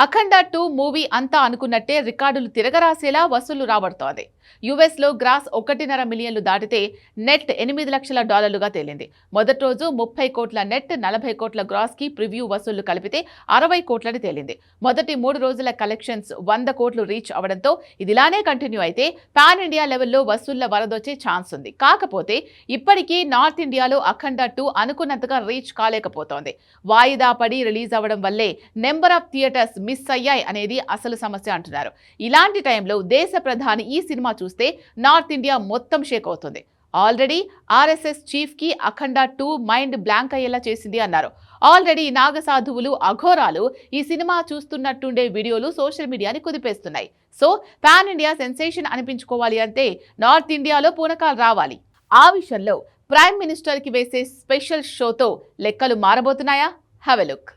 అఖండ 2 movie అంతా అనుకున్నట్టే రికార్డులు తిరగరాసేలా వసూళ్లు రాబడుతోంది. యుఎస్లో గ్రాస్ 1.5 మిలియన్లు దాటితే నెట్ $8 లక్షల తేలింది. మొదటి రోజు 30 కోట్ల నెట్, 40 కోట్ల గ్రాస్ కి ప్రివ్యూ వసూళ్లు కలిపితే 60 కోట్లని తేలింది. మొదటి 3 రోజుల కలెక్షన్స్ 100 కోట్లు రీచ్ అవడంతో ఇదిలానే కంటిన్యూ అయితే పాన్ ఇండియా లెవెల్లో వసూళ్ల వరదొచ్చే ఛాన్స్ ఉంది. కాకపోతే ఇప్పటికీ నార్త్ ఇండియాలో అఖండ 2 అనుకున్నంతగా రీచ్ కాలేకపోతోంది. వాయిదా పడి రిలీజ్ అవ్వడం వల్లే నెంబర్ ఆఫ్ థియేటర్స్ మిస్ అయ్యాయి అనేది అసలు సమస్య అంటున్నారు. ఇలాంటి టైంలో దేశ ప్రధాని ఈ సినిమా చూస్తే నార్త్ ఇండియా మొత్తం షేక్ అవుతుంది. ఆల్రెడీ ఆర్ఎస్ఎస్ చీఫ్ కి అఖండ 2 మైండ్ బ్లాంక్ అయ్యేలా చేసింది అన్నారు. ఆల్రెడీ నాగసాధువులు, అఘోరాలు ఈ సినిమా చూస్తున్నట్టుండే వీడియోలు సోషల్ మీడియాని కుదిపేస్తున్నాయి. సో పాన్ ఇండియా సెన్సేషన్ అనిపించుకోవాలి అంటే నార్త్ ఇండియాలో పూనకాలు రావాలి. ఆ విషయంలో ప్రైమ్ మినిస్టర్ కి వేసే స్పెషల్ షోతో లెక్కలు మారబోతున్నాయా? Have a look.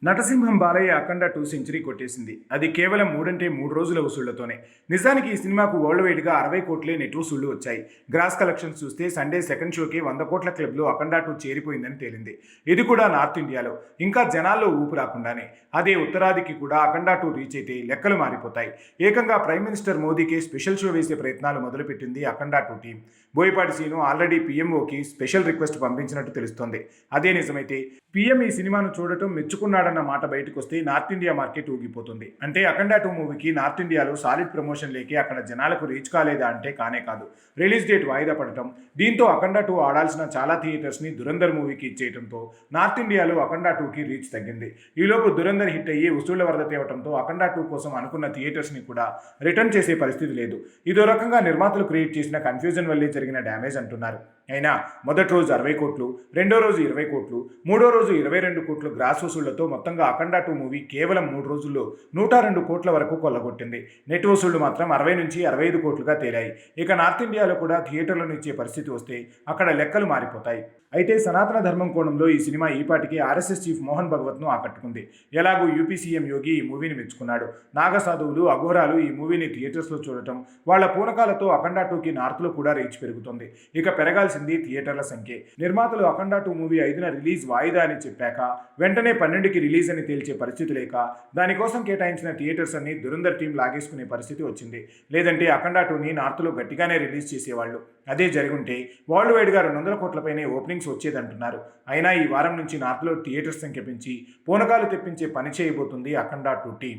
నటసింహం బాలయ్య అఖండ 2 సెంచరీ కొట్టేసింది. అది కేవలం 3 రోజుల వసూళ్లతోనే. నిజానికి ఈ సినిమాకు వరల్డ్ వైడ్గా 60 కోట్లే నెట్ వసూళ్లు వచ్చాయి. గ్రాస్ కలెక్షన్స్ చూస్తే సండే సెకండ్ షోకి 100 కోట్ల క్లబ్లో అఖండ 2 చేరిపోయిందని తేలింది. ఇది కూడా నార్త్ ఇండియాలో, ఇంకా జనాల్లో ఊపు రాకుండానే. అదే ఉత్తరాదికి కూడా అఖండ 2 రీచ్ అయితే లెక్కలు మారిపోతాయి. ఏకంగా ప్రైమ్ మినిస్టర్ మోదీకే స్పెషల్ షో వేసే ప్రయత్నాలు మొదలుపెట్టింది అఖండ 2 టీం. బోయపాటి సీను ఆల్రెడీ పీఎంఓకి స్పెషల్ రిక్వెస్ట్ పంపించినట్టు తెలుస్తోంది. అదే నిజమైతే పీఎం ఈ సినిమాను చూడటం మెచ్చుకున్నాడన్న మాట బయటకు వస్తే నార్త్ ఇండియా మార్కెట్ ఊగిపోతుంది. అంటే అఖండ 2 మూవీకి నార్త్ ఇండియాలో సాలిడ్ ప్రమోషన్ లేకే అక్కడ జనాలకు రీచ్ కాలేదా అంటే కానే కాదు. రిలీజ్ డేట్ వాయిదా పడటం, దీంతో అఖండ 2 ఆడాల్సిన చాలా థియేటర్స్ని దురంధర్ మూవీకి ఇచ్చేయడంతో నార్త్ ఇండియాలో అఖండ 2కి రీచ్ తగ్గింది. ఈలోపు దురంధర్ హిట్ అయ్యి వసూళ్ల వరద తేవడంతో అఖండ 2 కోసం అనుకున్న థియేటర్స్ని కూడా రిటర్న్ చేసే పరిస్థితి లేదు. ఇదో రకంగా నిర్మాతలు క్రియేట్ చేసిన కన్ఫ్యూజన్ వల్లే జరిగిన డ్యామేజ్ అంటున్నారు. అయినా మొదటి రోజు 60 కోట్లు, రెండో రోజు 20 కోట్లు, మూడో రోజు 22 కోట్లు గ్రాస్ వసూళ్లతో మొత్తంగా అఖండ 2 మూవీ కేవలం 3 రోజుల్లో 102 కోట్ల వరకు కొల్లగొట్టింది. నెట్ వసూళ్లు మాత్రం 60 నుంచి 65 కోట్లుగా తేలాయి. ఇక నార్త్ ఇండియాలో కూడా థియేటర్లను ఇచ్చే పరిస్థితి వస్తే అక్కడ లెక్కలు మారిపోతాయి. అయితే సనాతన ధర్మం కోణంలో ఈ సినిమా ఈపాటికి ఆర్ఎస్ఎస్ చీఫ్ మోహన్ భగవత్ను ఆకట్టుకుంది. ఎలాగూ యూపీ సీఎం యోగి ఈ మూవీని మెచ్చుకున్నాడు. నాగసాధువులు, అఘోరాలు ఈ మూవీని థియేటర్స్లో చూడటం, వాళ్ల పూనకాలతో అఖండ 2కి నార్త్లో కూడా రీచ్ పెరుగుతుంది. ఇక పెరగాల్సింది థియేటర్ల సంఖ్య. నిర్మాతలు అఖండ 2 మూవీ 5న రిలీజ్ వాయిదా అని చెప్పాక వెంటనే 12కి రిలీజ్ అని తేల్చే పరిస్థితి లేక దానికోసం కేటాయించిన థియేటర్స్ అన్ని దురంధర్ టీం లాగేసుకునే పరిస్థితి వచ్చింది. లేదంటే అఖండ 2ని నార్త్లో గట్టిగానే రిలీజ్ చేసేవాళ్ళు. అదే జరుగుంటే వరల్డ్ వైడ్గా 200 కోట్లపైనే ఓపెనింగ్స్ వచ్చేదంటున్నారు. అయినా ఈ వారం నుంచి నార్త్లో థియేటర్స్ సంఖ్య పెంచి పూనకాలు తెప్పించే పని చేయబోతుంది అఖండ 2 టీం.